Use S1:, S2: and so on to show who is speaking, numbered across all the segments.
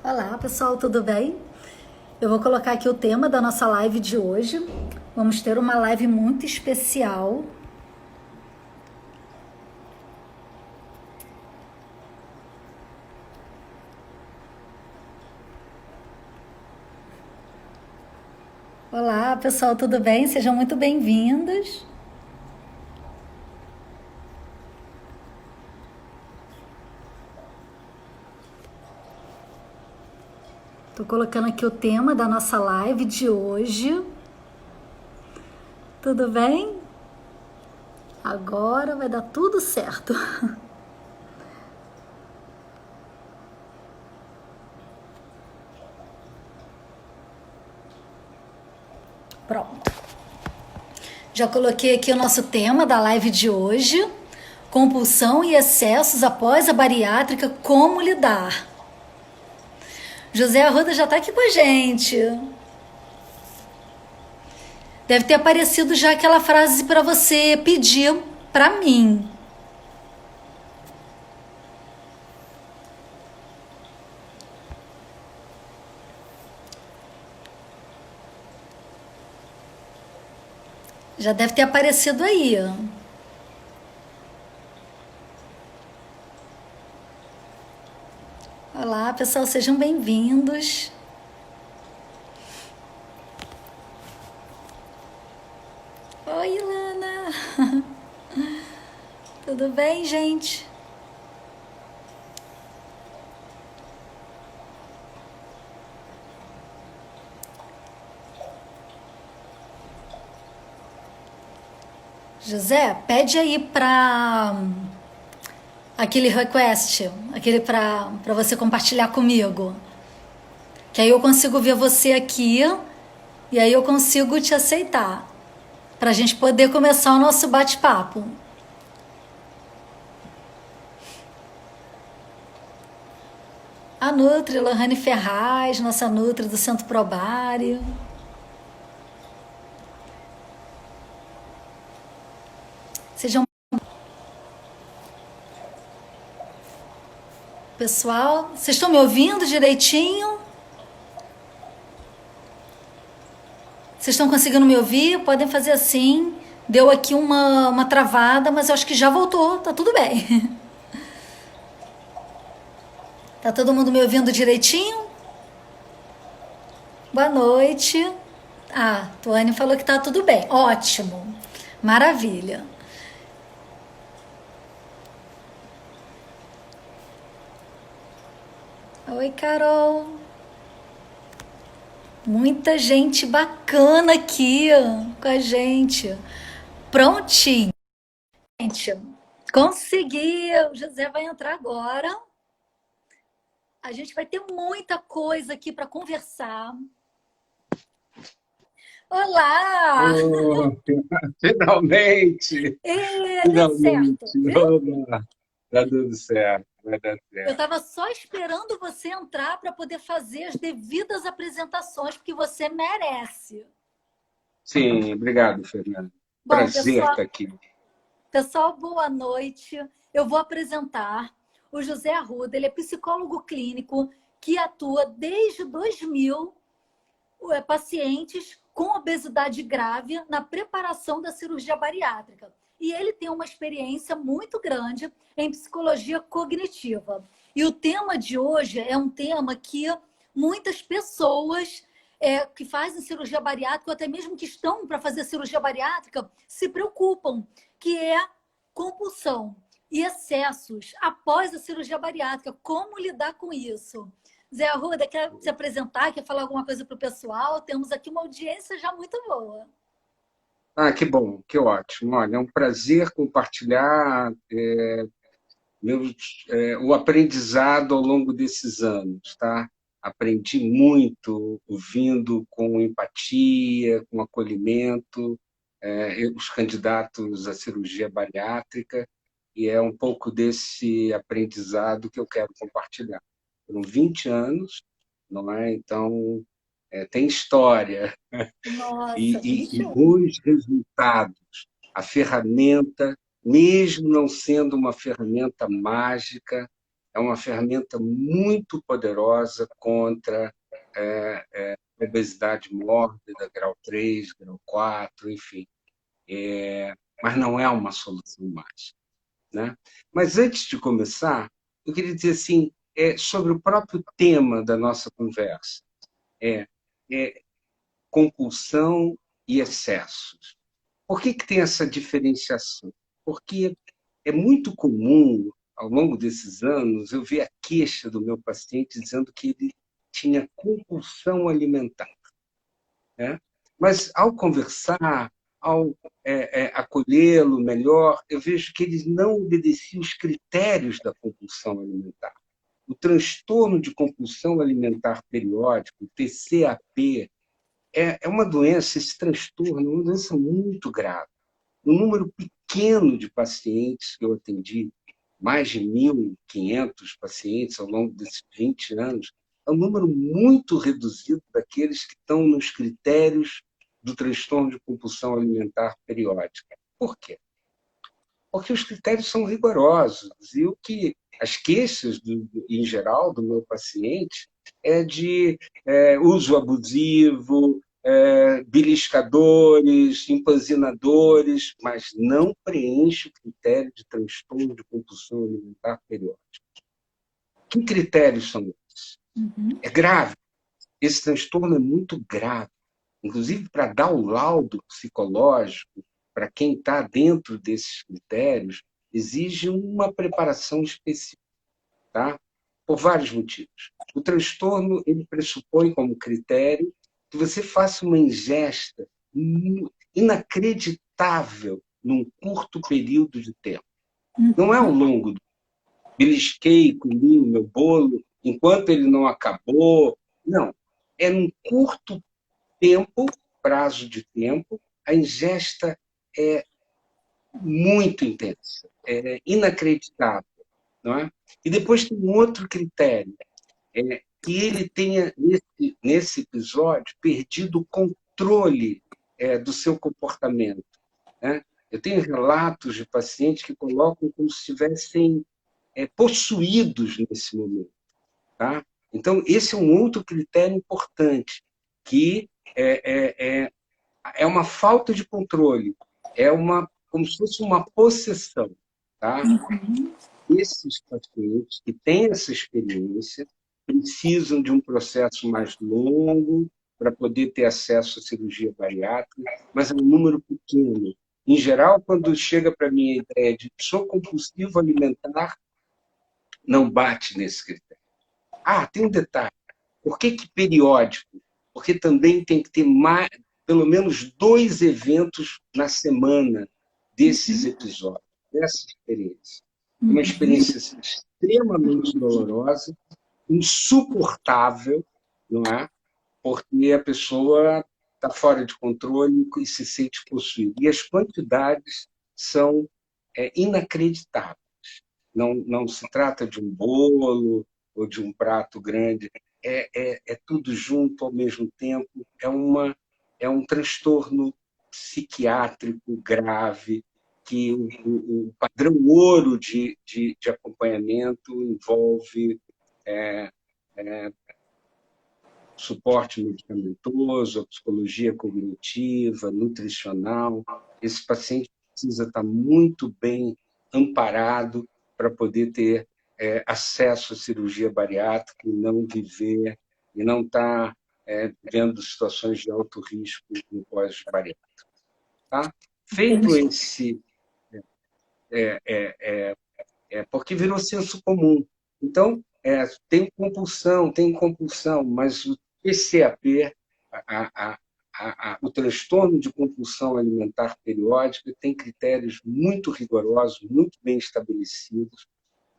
S1: Olá, pessoal, tudo bem? Eu vou colocar aqui o tema da nossa live de hoje. Vamos ter uma live muito especial. Olá, pessoal, tudo bem? Sejam muito bem-vindos. Estou colocando aqui o tema da nossa live de hoje. Tudo bem? Agora vai dar tudo certo. Pronto. Já coloquei aqui o nosso tema da live de hoje: compulsão e excessos após a bariátrica, como lidar? José Arruda já está aqui com a gente. Deve ter aparecido já aquela frase para você pedir para mim. Já deve ter aparecido aí. Olá, pessoal, sejam bem-vindos. Oi, Ilana. Tudo bem, gente? José, pede aí para aquele request, aquele para você compartilhar comigo. Que aí eu consigo ver você aqui e aí eu consigo te aceitar. Para a gente poder começar o nosso bate-papo. A Nutri, Lohane Ferraz, nossa Nutri do Centro Probário. Sejam. Pessoal, vocês estão me ouvindo direitinho? Vocês estão conseguindo me ouvir? Podem fazer assim. Deu aqui uma travada, mas eu acho que já voltou, tá tudo bem. Tá todo mundo me ouvindo direitinho? Boa noite. Ah, Tuane falou que tá tudo bem. Ótimo. Maravilha. Oi, Carol. Muita gente bacana aqui com a gente. Prontinho. Gente, conseguiu. O José vai entrar agora. A gente vai ter muita coisa aqui para conversar. Olá!
S2: Oh, finalmente!
S1: Deu certo,
S2: Finalmente!
S1: viu?
S2: Olá. Tá tudo certo, vai dar
S1: Eu
S2: certo.
S1: estava só esperando você entrar para poder fazer as devidas apresentações, porque você merece.
S2: Sim, obrigado, Fernando.
S1: Bom,
S2: Prazer
S1: pessoal,
S2: estar aqui.
S1: pessoal, boa noite. Eu vou apresentar o José Arruda. Ele é psicólogo clínico que atua desde 2000 pacientes com obesidade grave na preparação da cirurgia bariátrica. E ele tem uma experiência muito grande em psicologia cognitiva. E o tema de hoje é um tema que muitas pessoas que fazem cirurgia bariátrica, ou até mesmo que estão para fazer cirurgia bariátrica, se preocupam, que é compulsão e excessos após a cirurgia bariátrica. Como lidar com isso? Zé Arruda, quer se apresentar? Quer falar alguma coisa para o pessoal? Temos aqui uma audiência já muito boa.
S2: Ah, que bom, que ótimo. Olha, é um prazer compartilhar o aprendizado ao longo desses anos, tá? Aprendi muito ouvindo com empatia, com acolhimento, os candidatos à cirurgia bariátrica, e é um pouco desse aprendizado que eu quero compartilhar. Foram 20 anos, não é? Então, tem história
S1: Nossa,
S2: e
S1: 21.
S2: bons resultados. A ferramenta, mesmo não sendo uma ferramenta mágica, é uma ferramenta muito poderosa contra obesidade mórbida, grau 3, grau 4, enfim. Mas não é uma solução mágica, né? Mas antes de começar, eu queria dizer assim, sobre o próprio tema da nossa conversa, é, é compulsão e excessos. Por que tem essa diferenciação? Porque é muito comum, ao longo desses anos, eu ver a queixa do meu paciente dizendo que ele tinha compulsão alimentar, né? Mas, ao conversar, ao acolhê-lo melhor, eu vejo que eles não obedeciam os critérios da compulsão alimentar. O transtorno de compulsão alimentar periódico, o TCAP, é uma doença, esse transtorno é uma doença muito grave. Um número pequeno de pacientes que eu atendi, mais de 1.500 pacientes ao longo desses 20 anos, é um número muito reduzido daqueles que estão nos critérios do transtorno de compulsão alimentar periódica. Por quê? Porque os critérios são rigorosos e as queixas, em geral, do meu paciente é de uso abusivo, beliscadores, empanzinadores, mas não preenche o critério de transtorno de compulsão alimentar periódica. Que critérios são esses? É grave. Esse transtorno é muito grave. Inclusive, para dar o laudo psicológico, para quem está dentro desses critérios, exige uma preparação específica, tá? Por vários motivos. O transtorno ele pressupõe como critério que você faça uma ingesta inacreditável num curto período de tempo. Não é ao longo do belisquei, comi o meu bolo, enquanto ele não acabou. Não. É num curto tempo, prazo de tempo, a ingesta é muito intensa, é inacreditável. Não é? E depois tem um outro critério, que ele tenha, nesse episódio, perdido o controle do seu comportamento. Né? Eu tenho relatos de pacientes que colocam como se estivessem possuídos nesse momento. Tá? Então, esse é um outro critério importante, que é uma falta de controle, como se fosse uma possessão. Tá? Esses pacientes que têm essa experiência precisam de um processo mais longo para poder ter acesso à cirurgia bariátrica, mas é um número pequeno. Em geral, quando chega para mim a ideia de sou compulsivo alimentar, não bate nesse critério. Tem um detalhe. Por que periódico? Porque também tem que ter pelo menos 2 eventos na semana desses episódios, dessa experiência. É uma experiência extremamente dolorosa, insuportável, não é? Porque a pessoa está fora de controle e se sente possuída. E as quantidades são inacreditáveis. Não se trata de um bolo ou de um prato grande, é tudo junto ao mesmo tempo, é um transtorno psiquiátrico grave, que o padrão ouro de acompanhamento envolve suporte medicamentoso, psicologia cognitiva, nutricional. Esse paciente precisa estar muito bem amparado para poder ter acesso à cirurgia bariátrica e não viver, e não estar vendo situações de alto risco no pós-bariátrico. Tá? Feito esse... porque virou senso comum. Então, tem compulsão, mas o TCAP, o transtorno de compulsão alimentar periódica, tem critérios muito rigorosos, muito bem estabelecidos,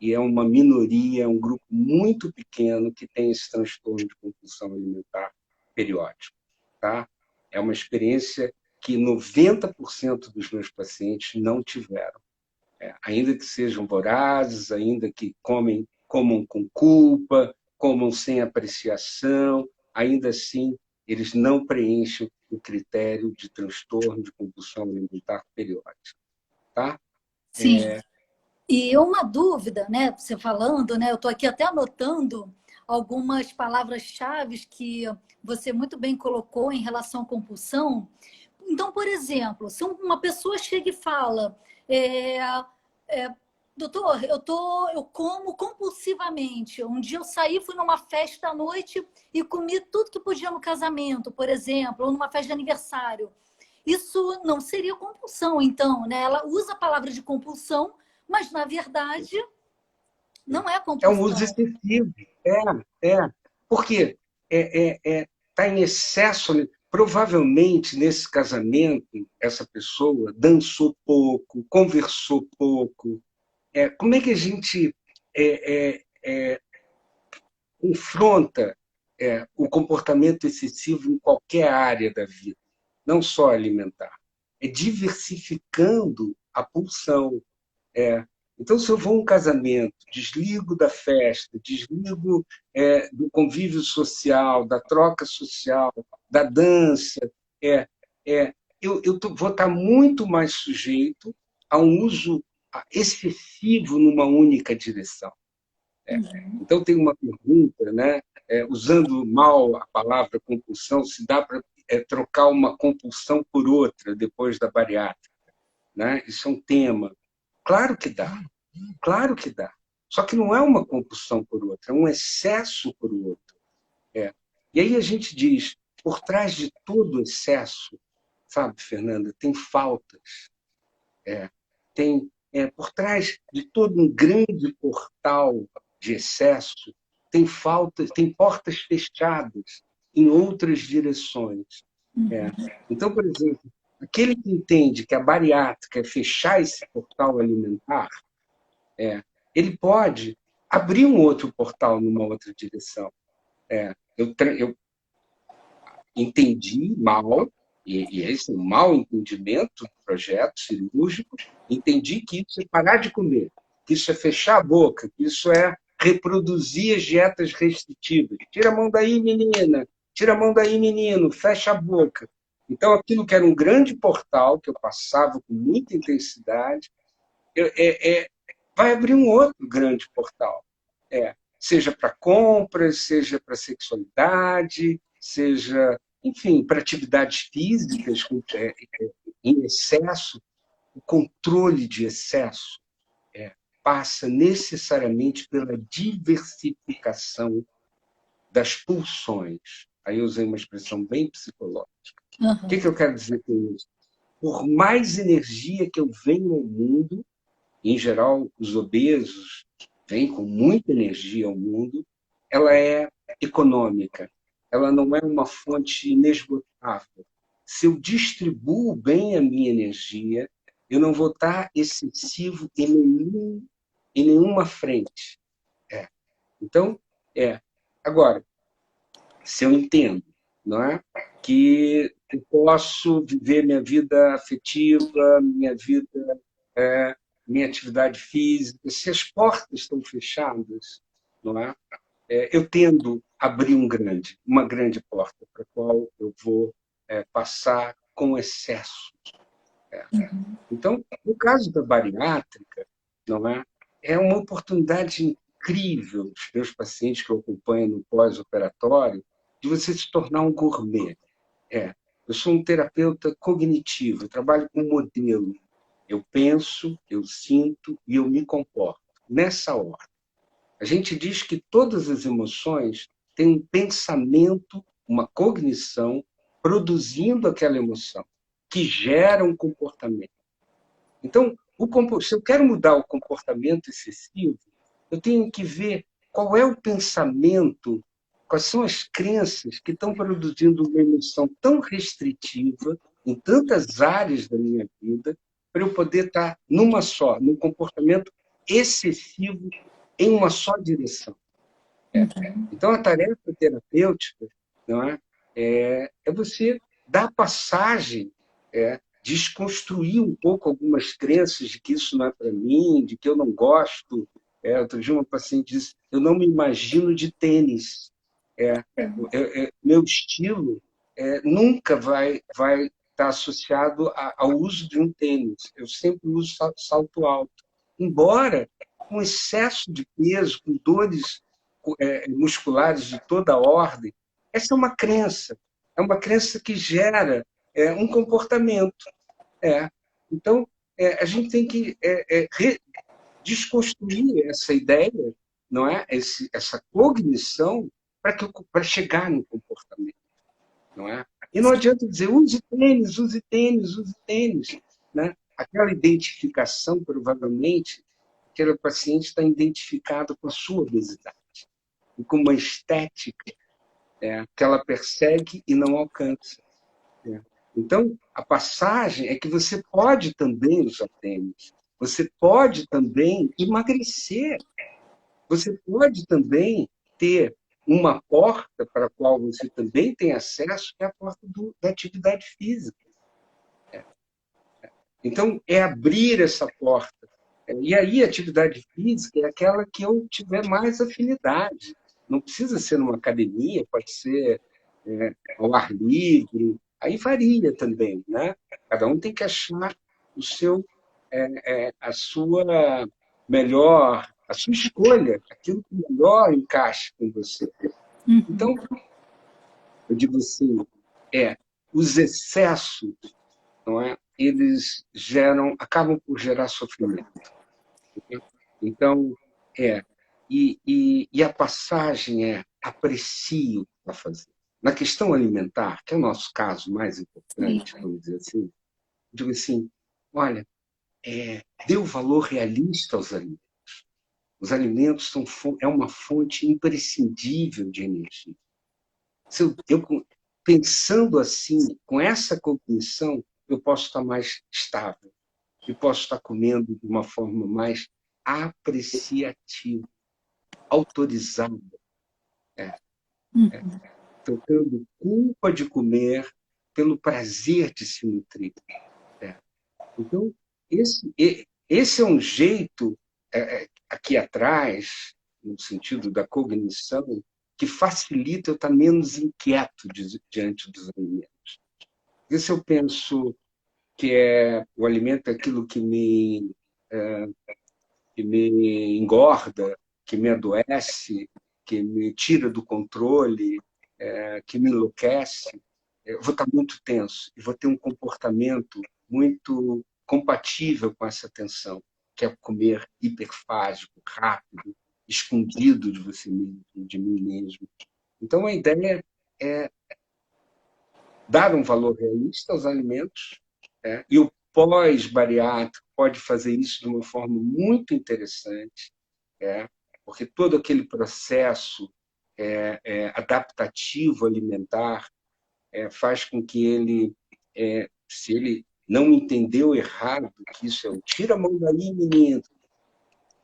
S2: e é uma minoria, um grupo muito pequeno que tem esse transtorno de compulsão alimentar periódico. Tá? É uma experiência que 90% dos meus pacientes não tiveram. Ainda que sejam vorazes, ainda que comam com culpa, comam sem apreciação, ainda assim eles não preenchem o critério de transtorno de compulsão alimentar periódica. Tá?
S1: Sim. E uma dúvida, né? Você falando, né? Eu estou aqui até anotando algumas palavras-chave que você muito bem colocou em relação à compulsão. Então, por exemplo, se uma pessoa chega e fala, é, doutor, eu como compulsivamente. Um dia eu saí, fui numa festa à noite e comi tudo que podia no casamento, por exemplo, ou numa festa de aniversário. Isso não seria compulsão, então, né? Ela usa a palavra de compulsão, mas na verdade não é
S2: É um uso
S1: compulsão.
S2: excessivo. É. Por quê? Tá em excesso. Provavelmente, nesse casamento, essa pessoa dançou pouco, conversou pouco. Como é que a gente confronta o comportamento excessivo em qualquer área da vida, não só alimentar? É diversificando a pulsão. Então, se eu vou a um casamento, desligo da festa, desligo do convívio social, da troca social, da dança, é, vou estar muito mais sujeito a um uso excessivo numa única direção. Então, tem uma pergunta, né? Usando mal a palavra compulsão, se dá para trocar uma compulsão por outra depois da bariátrica, né? Isso é um tema. Claro que dá. Claro que dá. Só que não é uma compulsão por outra, é um excesso por outro. E aí a gente diz, por trás de todo excesso, sabe, Fernanda, tem faltas. Por trás de todo um grande portal de excesso, tem faltas, tem portas fechadas em outras direções. Então, por exemplo, aquele que entende que a bariátrica é fechar esse portal alimentar, ele pode abrir um outro portal numa outra direção. Eu entendi mal, e esse é um mau entendimento do projeto cirúrgico, entendi que isso é parar de comer, que isso é fechar a boca, que isso é reproduzir as dietas restritivas. Tira a mão daí, menina, tira a mão daí, menino, fecha a boca. Então, aquilo que era um grande portal, que eu passava com muita intensidade, vai abrir um outro grande portal. Seja para compras, seja para sexualidade, seja, enfim, para atividades físicas em excesso. O controle de excesso passa necessariamente pela diversificação das pulsões. Aí eu usei uma expressão bem psicológica. O que eu quero dizer com isso? Por mais energia que eu venho ao mundo, em geral, os obesos vêm com muita energia ao mundo, ela é econômica, ela não é uma fonte inesgotável. Se eu distribuo bem a minha energia, eu não vou estar excessivo em nenhuma frente. Então, agora, se eu entendo, não é, que eu posso viver minha vida afetiva, minha atividade física, se as portas estão fechadas, não é? Eu tendo a abrir uma grande porta para a qual eu vou passar com excesso. Então, no caso da bariátrica, não é? É uma oportunidade incrível dos meus pacientes que eu acompanho no pós-operatório de você se tornar um gourmet. Eu sou um terapeuta cognitivo, eu trabalho com modelo. Eu penso, eu sinto e eu me comporto. Nessa ordem. A gente diz que todas as emoções têm um pensamento, uma cognição, produzindo aquela emoção, que gera um comportamento. Então, se eu quero mudar o comportamento excessivo, eu tenho que ver qual é o pensamento, quais são as crenças que estão produzindo uma emoção tão restritiva em tantas áreas da minha vida, para eu poder estar num comportamento excessivo em uma só direção. Então, a tarefa terapêutica, não é você dar passagem, desconstruir um pouco algumas crenças de que isso não é para mim, de que eu não gosto. Outro dia uma paciente disse, eu não me imagino de tênis. Meu estilo nunca vai estar associado ao uso de um tênis. Eu sempre uso salto alto. embora com excesso de peso, com dores musculares de toda ordem. Essa é uma crença que gera um comportamento. Então, a gente tem que desconstruir essa ideia, não é? Essa cognição para chegar no comportamento, não é? E não adianta dizer use tênis, use tênis, use tênis, né? Aquela identificação, provavelmente, aquele paciente está identificado com a sua obesidade e com uma estética que ela persegue e não alcança. Então, a passagem é que você pode também usar tênis, você pode também emagrecer, você pode também ter uma porta para a qual você também tem acesso, que é a porta da atividade física. Então, é abrir essa porta. E aí, a atividade física é aquela que eu tiver mais afinidade. Não precisa ser numa academia, pode ser ao ar livre. Aí varia também, né? Cada um tem que achar o seu, a sua melhor, a sua escolha, aquilo que melhor encaixa com você. Então, eu digo assim, os excessos, não é? Eles acabam por gerar sofrimento. Então, e a passagem aprecie o que está fazendo. Na questão alimentar, que é o nosso caso mais importante, vamos dizer assim, eu digo assim, olha, dê o valor realista aos alimentos. Os alimentos é uma fonte imprescindível de energia. Pensando assim, com essa cognição, eu posso estar mais estável, eu posso estar comendo de uma forma mais apreciativa, autorizada, trocando culpa de pelo prazer de se nutrir. Então, esse é um jeito, aqui atrás, no sentido da cognição, que facilita eu estar menos inquieto diante dos alimentos. Porque se eu penso que o alimento é aquilo que me engorda, que me adoece, que me tira do controle, que me enlouquece, eu vou estar muito tenso e vou ter um comportamento muito compatível com essa tensão, que é comer hiperfágico, rápido, escondido de você mesmo, de mim mesmo. Então, a ideia é dar um valor realista aos alimentos, e o pós-bariátrico pode fazer isso de uma forma muito interessante, porque todo aquele processo adaptativo alimentar faz com que ele, se ele não entendeu errado que isso tira a mão daí, menino,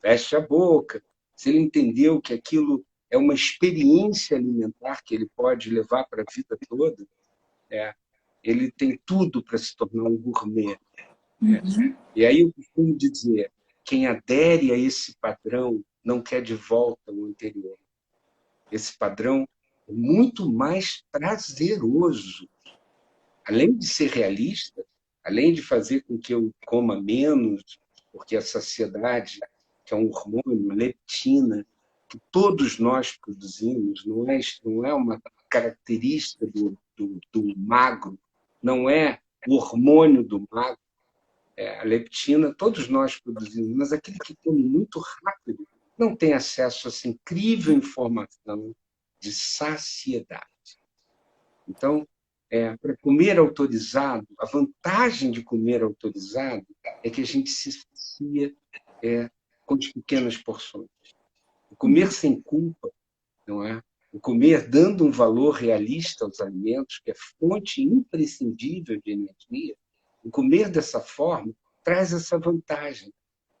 S2: fecha a boca, se ele entendeu que aquilo é uma experiência alimentar que ele pode levar para a vida toda, ele tem tudo para se tornar um gourmet. E aí eu costumo dizer, quem adere a esse padrão não quer de volta o anterior. Esse padrão é muito mais prazeroso. Além de ser realista, além de fazer com que eu coma menos, porque a saciedade, que é um hormônio, leptina, que todos nós produzimos, não é uma característica do magro, não é o hormônio do magro, a leptina, todos nós produzimos, mas aquele que come muito rápido não tem acesso a essa incrível informação de saciedade. Então, para comer autorizado, a vantagem de comer autorizado é que a gente se sacia com as pequenas porções. O comer sem culpa, não é? O comer dando um valor realista aos alimentos, que é fonte imprescindível de energia, o comer dessa forma traz essa vantagem.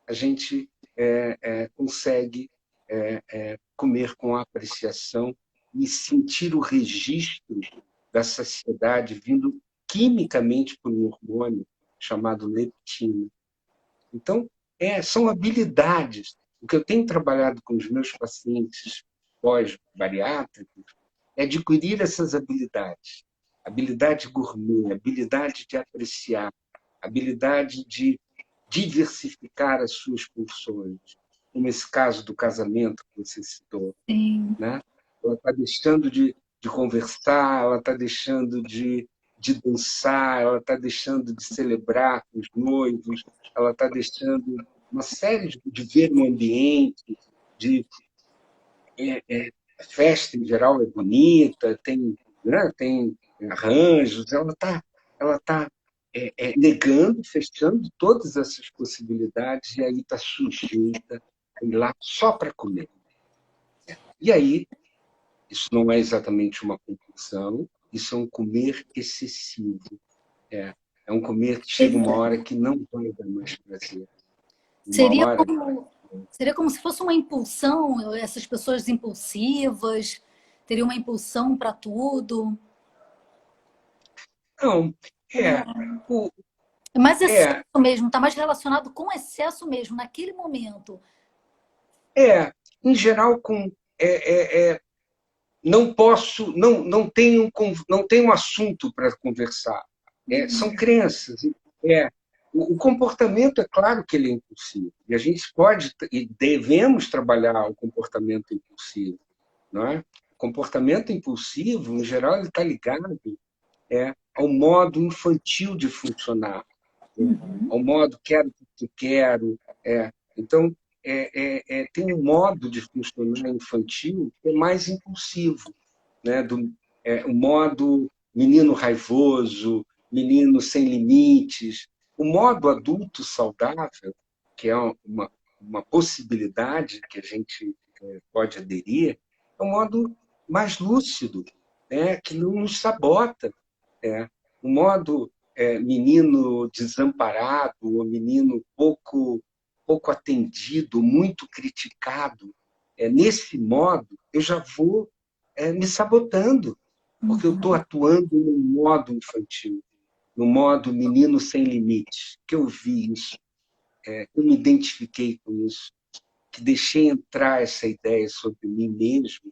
S2: A gente consegue comer com apreciação e sentir o registro da saciedade vindo quimicamente por um hormônio chamado leptina. Então, são habilidades. O que eu tenho trabalhado com os meus pacientes pós-bariátricos é adquirir essas habilidades. Habilidade gourmet, habilidade de apreciar, habilidade de diversificar as suas pulsões, como esse caso do casamento que você citou,
S1: Sim.
S2: né? Ela está deixando de conversar, ela está deixando de dançar, ela está deixando de celebrar com os noivos, ela está deixando uma série de ver no ambiente, de a festa em geral é bonita, tem, né, tem arranjos, ela tá negando, fechando todas essas possibilidades e aí está sujeita a ir lá só para comer. E aí, isso não é exatamente uma compulsão, isso é um comer excessivo. É um comer que chega uma hora que não vai dar mais prazer. Uma
S1: Seria
S2: hora.
S1: como, seria como se fosse uma impulsão, essas pessoas impulsivas, teriam uma impulsão para tudo.
S2: Não, é. O,
S1: É mais excesso
S2: é,
S1: mesmo, está mais relacionado com excesso mesmo, naquele momento.
S2: em geral, não posso, não tenho assunto para conversar. São crenças. É, o comportamento, é claro que ele é impulsivo. E a gente pode e devemos trabalhar o comportamento impulsivo. Não é? O comportamento impulsivo, em geral, ele está ligado ao modo infantil de funcionar, ao modo quero porque quero. Então, tem um modo de funcionar infantil que é mais impulsivo, né? O modo menino raivoso, menino sem limites. O modo adulto saudável, que é uma possibilidade que a gente pode aderir, é um modo mais lúcido, né? Que não nos sabota. O modo menino desamparado, ou menino pouco atendido, muito criticado, nesse modo, eu já vou me sabotando, porque eu estou atuando no modo infantil, no modo menino sem limites, que eu vi isso, eu me identifiquei com isso, que deixei entrar essa ideia sobre mim mesmo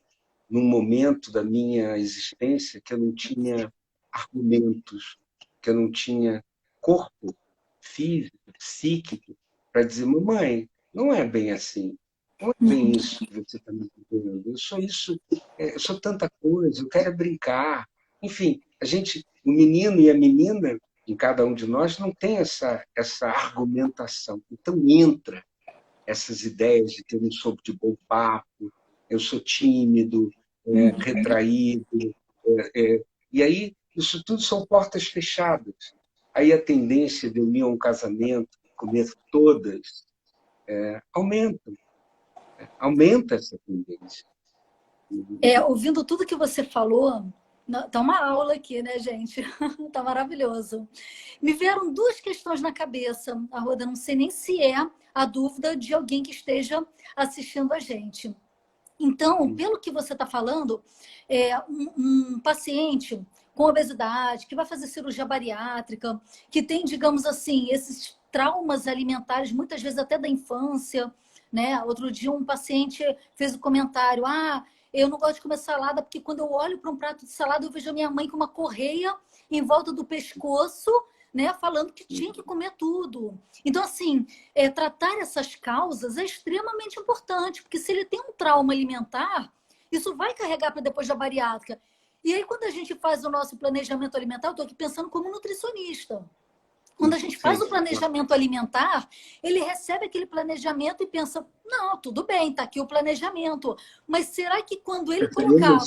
S2: num momento da minha existência que eu não tinha argumentos, que eu não tinha corpo físico, psíquico, para dizer, mamãe, não é bem assim, não é bem isso que você está me dizendo, eu sou isso, eu sou tanta coisa, eu quero brincar. Enfim, o menino e a menina, em cada um de nós, não tem essa argumentação. Então entra essas ideias de que eu não sou de bom papo, eu sou tímido, retraído. E aí, isso tudo são portas fechadas. Aí a tendência de eu ir a um casamento, comer todas, aumenta. Aumenta essa tendência.
S1: Ouvindo tudo que você falou, tá uma aula aqui, né, gente? Tá maravilhoso. Me vieram duas questões na cabeça, Arruda, não sei nem se é a dúvida de alguém que esteja assistindo a gente. Então, pelo que você está falando, um paciente com obesidade, que vai fazer cirurgia bariátrica, que tem, digamos assim, esses traumas alimentares, muitas vezes até da infância, né? Outro dia um paciente fez o comentário, eu não gosto de comer salada porque quando eu olho para um prato de salada eu vejo a minha mãe com uma correia em volta do pescoço, né, falando que tinha que comer tudo. Então, assim, tratar essas causas é extremamente importante, porque se ele tem um trauma alimentar, isso vai carregar para depois da bariátrica. E aí, quando a gente faz o nosso planejamento alimentar, eu estou aqui pensando como nutricionista. Quando a gente faz o planejamento alimentar, ele recebe aquele planejamento e pensa, não, tudo bem, está aqui o planejamento. Mas será que quando ele colocar,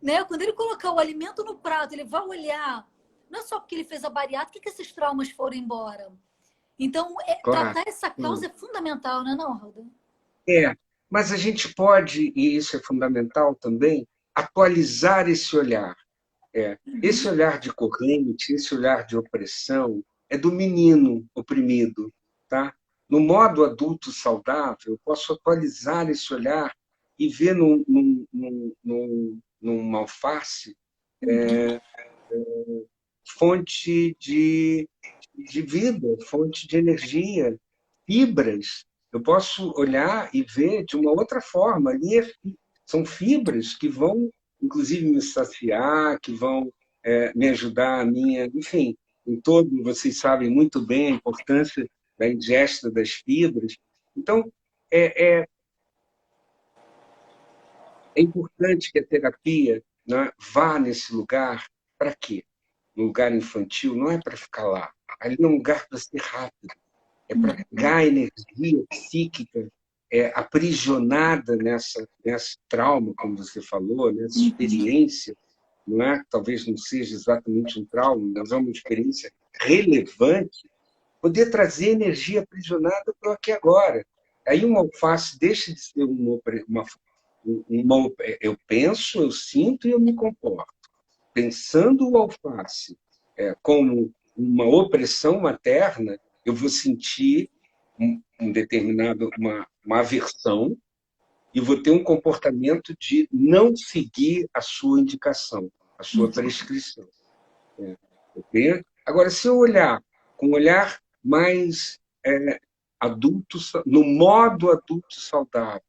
S1: né, quando ele colocar o alimento no prato, ele vai olhar, não é só porque ele fez a bariátrica que esses traumas foram embora. Então, tratar essa causa é fundamental, não é não, Roda?
S2: Mas a gente pode, e isso é fundamental também, atualizar esse olhar. Esse olhar de corrente, esse olhar de opressão, é do menino oprimido. Tá? No modo adulto saudável, eu posso atualizar esse olhar e ver numa alface fonte de vida, fonte de energia, fibras. Eu posso olhar e ver de uma outra forma. Ali são fibras que vão, inclusive, me saciar, que vão me ajudar a minha... Enfim, vocês sabem muito bem a importância da ingesta das fibras. Então, é, é importante que a terapia, né, vá nesse lugar. Para quê? No lugar infantil, não é para ficar lá. Ali é um lugar para ser rápido. É para pegar a energia psíquica aprisionada nessa trauma, como você falou, nessa experiência, não é? Talvez não seja exatamente um trauma, mas é uma experiência relevante, poder trazer energia aprisionada para o aqui e agora. Aí uma alface deixa de ser eu penso, eu sinto e eu me comporto. Pensando o alface como uma opressão materna, eu vou sentir uma aversão e vou ter um comportamento de não seguir a sua indicação, a sua prescrição. Agora, se eu olhar com um olhar mais adulto, no modo adulto saudável,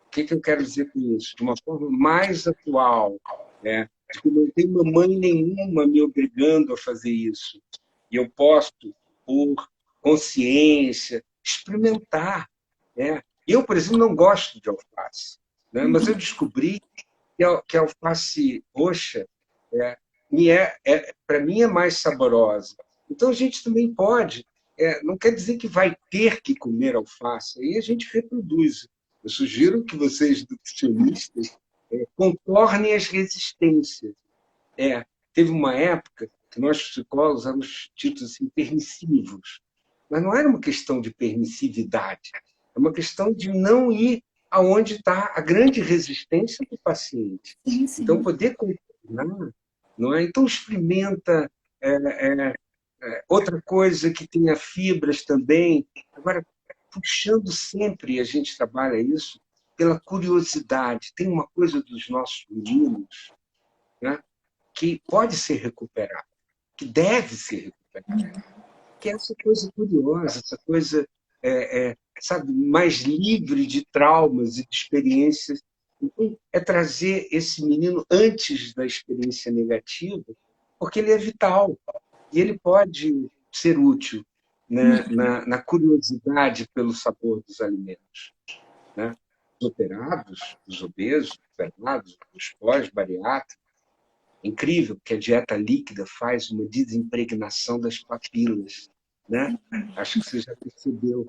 S2: o que eu quero dizer com isso? De uma forma mais atual, de que não tem mamãe nenhuma me obrigando a fazer isso. E eu posso, por consciência, experimentar. Eu, por exemplo, não gosto de alface, mas eu descobri que a alface roxa para mim é mais saborosa. Então, a gente também pode, não quer dizer que vai ter que comer alface, aí a gente reproduz. Eu sugiro que vocês, nutricionistas, contornem as resistências. Teve uma época que nós, psicólogos, éramos tidos assim, permissivos. Mas não era uma questão de permissividade, é uma questão de não ir aonde está a grande resistência do paciente.
S1: Sim, sim.
S2: Então, poder contornar, não é? Então, experimenta outra coisa que tenha fibras também. Agora, puxando sempre, a gente trabalha isso, pela curiosidade. Tem uma coisa dos nossos meninos, né, que pode ser recuperada, que deve ser recuperada, que é essa coisa curiosa, essa coisa sabe, mais livre de traumas e de experiências. Então, é trazer esse menino antes da experiência negativa, porque ele é vital e ele pode ser útil na curiosidade pelo sabor dos alimentos. Né? Os operados, os obesos, os operados, os pós-bariátricos, é incrível, porque a dieta líquida faz uma desimpregnação das papilas. Né? Acho que você já percebeu.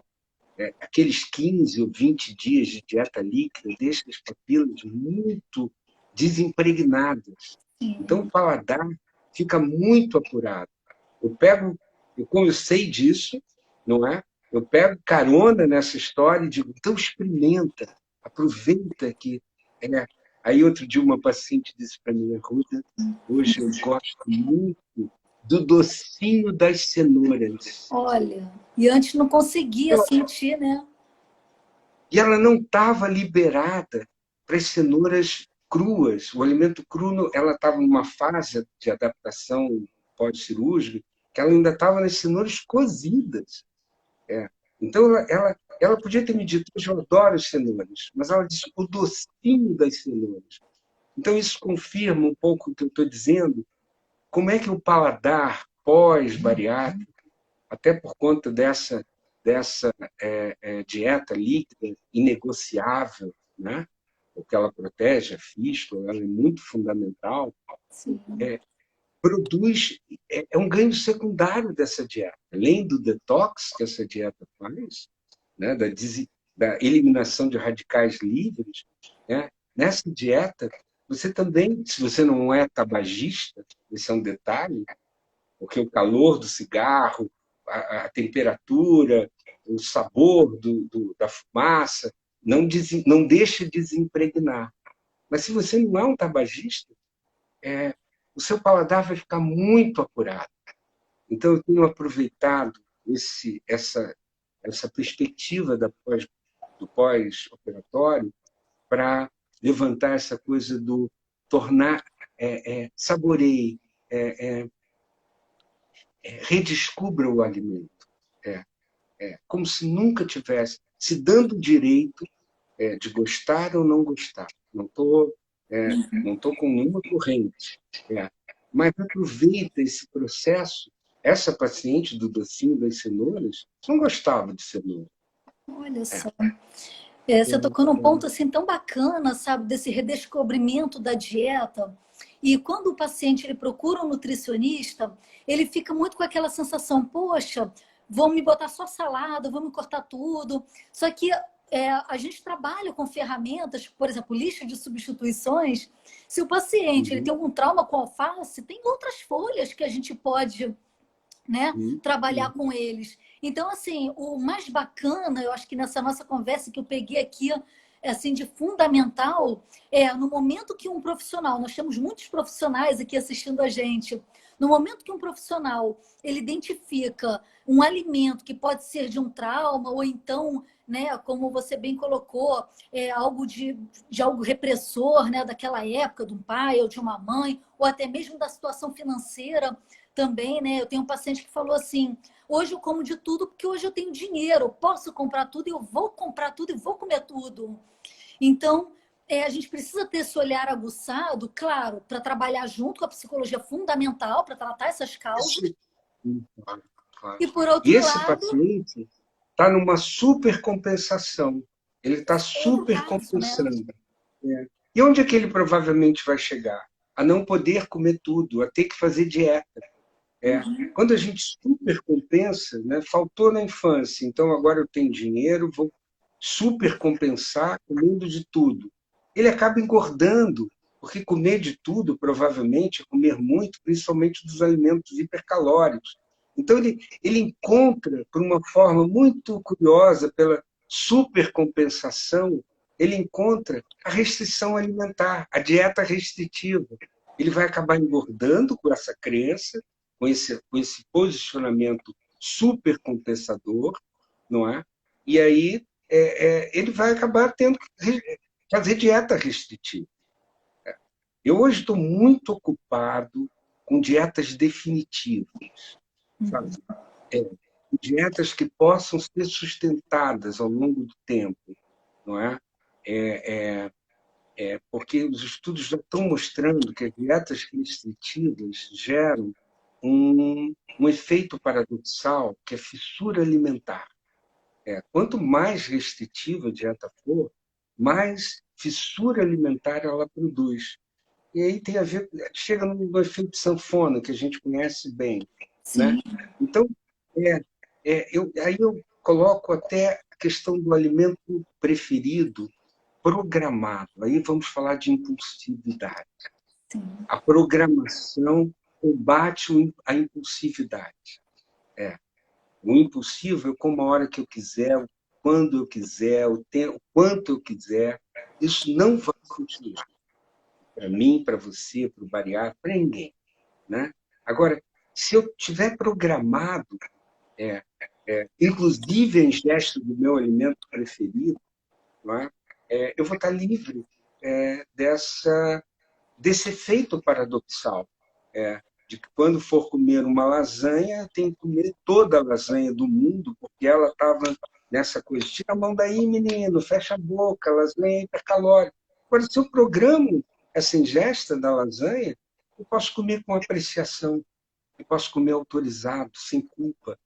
S2: Aqueles 15 ou 20 dias de dieta líquida deixam as papilas muito desimpregnadas. Então, o paladar fica muito apurado. Como eu sei disso, não é? Eu pego carona nessa história e digo, então experimenta, aproveita que... Aí, outro dia, uma paciente disse para mim, Ruda, hoje eu gosto muito do docinho das cenouras.
S1: Olha, e antes não conseguia sentir, né?
S2: E ela não estava liberada para as cenouras cruas. O alimento cru, ela estava numa fase de adaptação pós-cirúrgica, que ela ainda estava nas cenouras cozidas. Então, ela podia ter me dito, eu adoro as cenouras, mas ela disse o docinho das cenouras. Então, isso confirma um pouco o que eu estou dizendo, como é que o paladar pós-bariátrico, até por conta dessa dieta líquida inegociável, né? Porque ela protege a fístula, ela é muito fundamental, produz um ganho secundário dessa dieta. Além do detox que essa dieta faz, né? da eliminação de radicais livres, né? Nessa dieta, você também, se você não é tabagista, esse é um detalhe, porque o calor do cigarro, a temperatura, o sabor da fumaça, não deixa desimpregnar. Mas se você não é um tabagista, o seu paladar vai ficar muito apurado. Então, eu tenho aproveitado essa perspectiva do pós-operatório para levantar essa coisa do tornar, saboreie, redescubra o alimento. Como se nunca tivesse se dando o direito de gostar ou não gostar. Não estou com nenhuma corrente. Mas aproveita esse processo Essa paciente do docinho das cenouras não gostava de cenoura.
S1: Olha
S2: É,
S1: só. Você tocou num
S2: é,
S1: ponto assim tão bacana, sabe, desse redescobrimento da dieta. E quando o paciente ele procura um nutricionista, ele fica muito com aquela sensação, poxa, vão me botar só salada, vão me cortar tudo. Só que a gente trabalha com ferramentas, por exemplo, lista de substituições. Se o paciente ele
S2: uhum,
S1: tem algum trauma com alface, tem outras folhas que a gente pode, né,
S2: uhum,
S1: trabalhar
S2: uhum.
S1: com eles. Então, assim, o mais bacana, eu acho que nessa nossa conversa que eu peguei aqui, assim, de fundamental, no momento que um profissional, nós temos muitos profissionais aqui assistindo a gente, no momento que um profissional ele identifica um alimento que pode ser de um trauma ou então, né, como você bem colocou, algo de algo repressor, né, daquela época, de um pai ou de uma mãe, ou até mesmo da situação financeira também, né? Eu tenho um paciente que falou assim: hoje eu como de tudo porque hoje eu tenho dinheiro, eu posso comprar tudo e eu vou comprar tudo e vou comer tudo. Então, a gente precisa ter esse olhar aguçado, claro, para trabalhar junto com a psicologia fundamental, para tratar essas causas.
S2: Isso, claro, claro.
S1: E por
S2: E
S1: outro
S2: esse
S1: lado,
S2: paciente está numa supercompensação. Ele está
S1: outro caso, né?
S2: supercompensando. É. E onde é que ele provavelmente vai chegar? A não poder comer tudo, a ter que fazer dieta. É. Quando a gente supercompensa, né, faltou na infância, então agora eu tenho dinheiro, vou supercompensar comendo de tudo. Ele acaba engordando, porque comer de tudo, provavelmente, é comer muito, principalmente dos alimentos hipercalóricos. Então, ele encontra, por uma forma muito curiosa, pela supercompensação, ele encontra a restrição alimentar, a dieta restritiva. Ele vai acabar engordando com essa crença, com esse posicionamento supercompensador, não é? E aí ele vai acabar tendo que fazer dieta restritiva. Eu hoje estou muito ocupado com dietas definitivas, sabe? Dietas que possam ser sustentadas ao longo do tempo, não é? Porque os estudos já estão mostrando que as dietas restritivas geram um efeito paradoxal, que é fissura alimentar. Quanto mais restritiva a dieta for, mais fissura alimentar ela produz. E aí tem a ver, chega no efeito sanfona, que a gente conhece bem, né?
S1: Sim.
S2: Então, aí eu coloco até a questão do alimento preferido programado. Aí vamos falar de impulsividade.
S1: Sim.
S2: A programação combate a impulsividade. É. O impulsivo eu como a hora que eu quiser, quando eu quiser, o tempo, quanto eu quiser. Isso não vai continuar. Para mim, para você, para o bariátrico, para ninguém. Né? Agora, se eu tiver programado, inclusive a ingesta do meu alimento preferido, não é? Eu vou estar livre desse efeito paradoxal. De que quando for comer uma lasanha, tem que comer toda a lasanha do mundo, porque ela estava nessa coisa. Tira a mão daí, menino, fecha a boca, a lasanha é hipercalórica. Agora, se eu programo essa ingesta da lasanha, eu posso comer com apreciação, eu posso comer autorizado, sem culpa.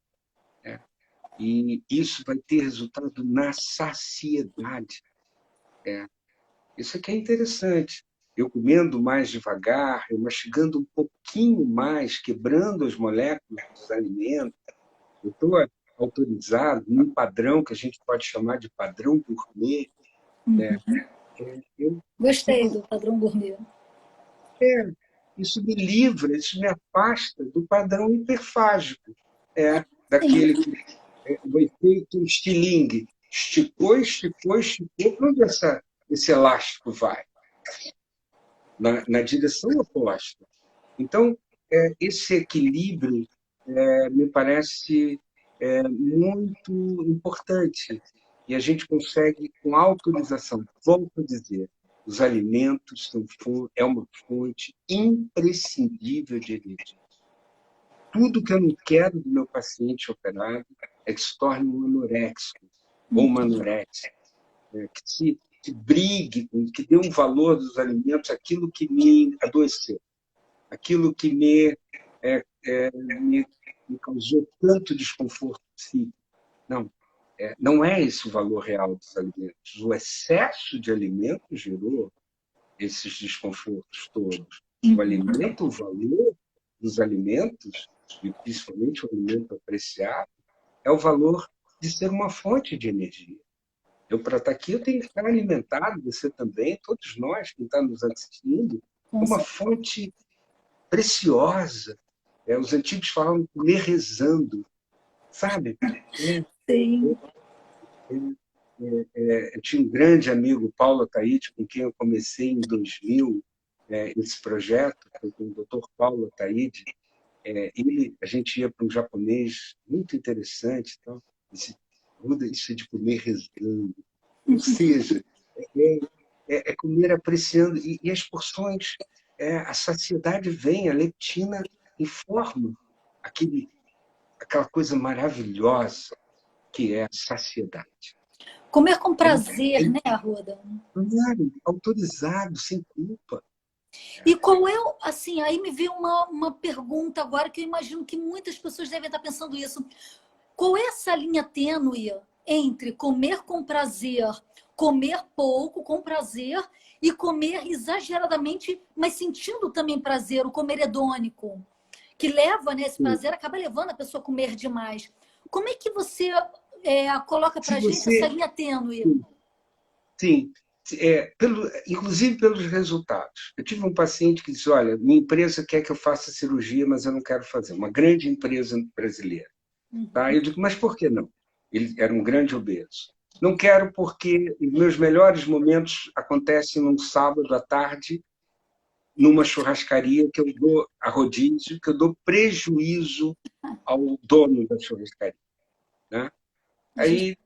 S2: E isso vai ter resultado na saciedade. Isso aqui é interessante. Eu comendo mais devagar, eu mastigando um pouquinho mais, quebrando as moléculas dos alimentos, eu estou autorizado num padrão que a gente pode chamar de padrão gourmet. Eu
S1: Gostei
S2: fico,
S1: do padrão gourmet.
S2: isso me livra, isso me afasta do padrão hiperfágico,
S1: Sim.
S2: daquele que o efeito estilingue. Esticou, esticou, esticou, para onde esse elástico vai? Na direção oposta. Então, esse equilíbrio me parece muito importante. E a gente consegue, com autorização, volto a dizer, os alimentos é uma fonte imprescindível de energia. Tudo que eu não quero do meu paciente operado é que se torne um anoréxico ou uma anoréxica, que brigue, que dê um valor dos alimentos aquilo que me adoeceu, aquilo que me me causou tanto desconforto psíquico. Não, não é esse o valor real dos alimentos. O excesso de alimentos gerou esses desconfortos todos. O alimento, o valor dos alimentos, e principalmente o alimento apreciado, é o valor de ser uma fonte de energia. Eu, para estar aqui, eu tenho que estar alimentado, você também, todos nós que estão nos assistindo, é uma fonte preciosa. Os antigos falavam comer rezando, sabe?
S1: Sim.
S2: Eu tinha um grande amigo, Paulo Ataíde, com quem eu comecei em 2000 esse projeto, foi com o Dr. Paulo Ataíde. A gente ia para um japonês muito interessante, então, isso é de comer rezando. Ou seja, comer apreciando. E as porções, a saciedade vem, a leptina informa aquela coisa maravilhosa que é a saciedade.
S1: Comer com prazer, né, Arruda?
S2: Claro, autorizado, sem culpa.
S1: E qual é, assim, aí me veio uma pergunta agora que eu imagino que muitas pessoas devem estar pensando isso. Qual é essa linha tênue entre comer com prazer, comer pouco com prazer e comer exageradamente, mas sentindo também prazer, o comer hedônico, que leva, né, esse prazer, acaba levando a pessoa a comer demais. Como é que você coloca para a gente essa linha tênue?
S2: Sim, inclusive pelos resultados. Eu tive um paciente que disse, olha, minha empresa quer que eu faça cirurgia, mas eu não quero fazer. Uma grande empresa brasileira. Tá? Eu digo, mas por que não? Ele era um grande obeso. Não quero porque os meus melhores momentos acontecem num sábado à tarde, numa churrascaria que eu dou a rodízio, que eu dou prejuízo ao dono da churrascaria. Né? Aí,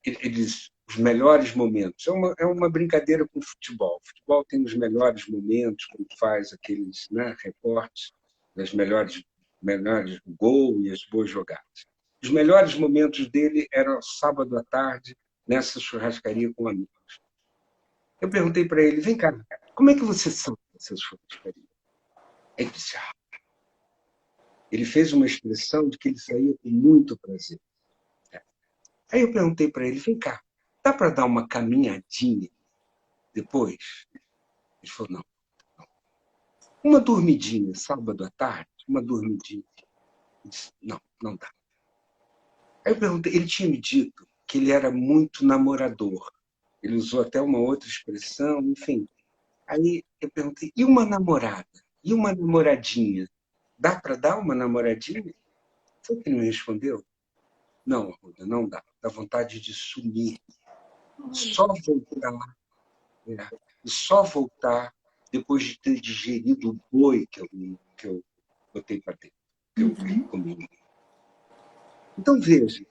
S2: eles, os melhores momentos. É uma brincadeira com o futebol. O futebol tem os melhores momentos, quando faz aqueles, né, reportes das melhores gol e as boas jogadas. Os melhores momentos dele eram sábado à tarde, nessa churrascaria com amigos. Eu perguntei para ele, vem cá, como é que você sabe dessa churrascaria? Ele disse, ele fez uma expressão de que ele saía com muito prazer. Aí eu perguntei para ele, vem cá, dá para dar uma caminhadinha depois? Ele falou, não. Uma dormidinha, sábado à tarde, uma dormidinha. Eu disse, não, não dá. Aí eu perguntei, ele tinha me dito que ele era muito namorador. Ele usou até uma outra expressão, enfim. Aí eu perguntei, e uma namorada? E uma namoradinha? Dá para dar uma namoradinha? Sabe que ele me respondeu? Não, Arruda, não dá. Dá vontade de sumir. Só voltar. Só voltar depois de ter digerido o boi que eu botei para dentro, que eu comi. Então, veja,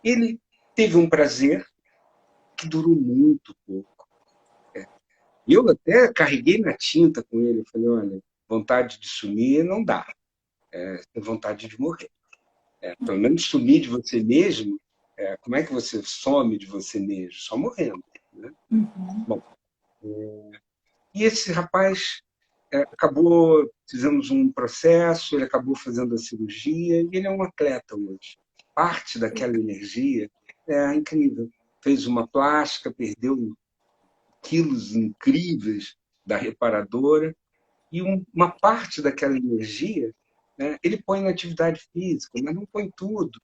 S2: ele teve um prazer que durou muito pouco. Eu até carreguei na tinta com ele. Eu falei, olha, vontade de sumir não dá. Tem vontade de morrer. Pelo menos sumir de você mesmo, como é que você some de você mesmo? Só morrendo. Né? Bom, e esse rapaz fizemos um processo, ele acabou fazendo a cirurgia, e ele é um atleta hoje. Parte daquela energia é incrível. Fez uma plástica, perdeu quilos incríveis da reparadora, e uma parte daquela energia, né, ele põe na atividade física, mas não põe tudo.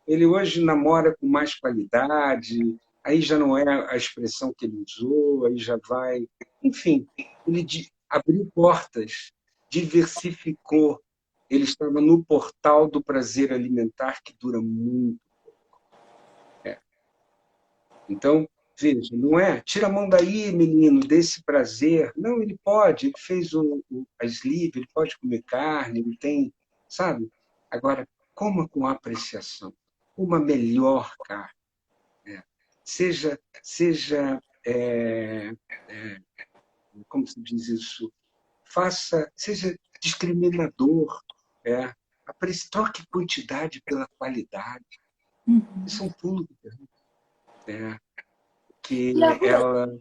S2: Ele hoje namora com mais qualidade, aí já não é a expressão que ele usou, aí já vai... Enfim, ele abriu portas, diversificou. Ele estava no portal do prazer alimentar, que dura muito pouco. Então, veja, não é? Tira a mão daí, menino, desse prazer. Não, ele pode, ele fez a sleeve, ele pode comer carne, ele tem, sabe? Agora, coma com apreciação. Uma melhor carne. Seja como se diz isso? Seja discriminador. Troque quantidade pela qualidade. Isso é um pulo que ela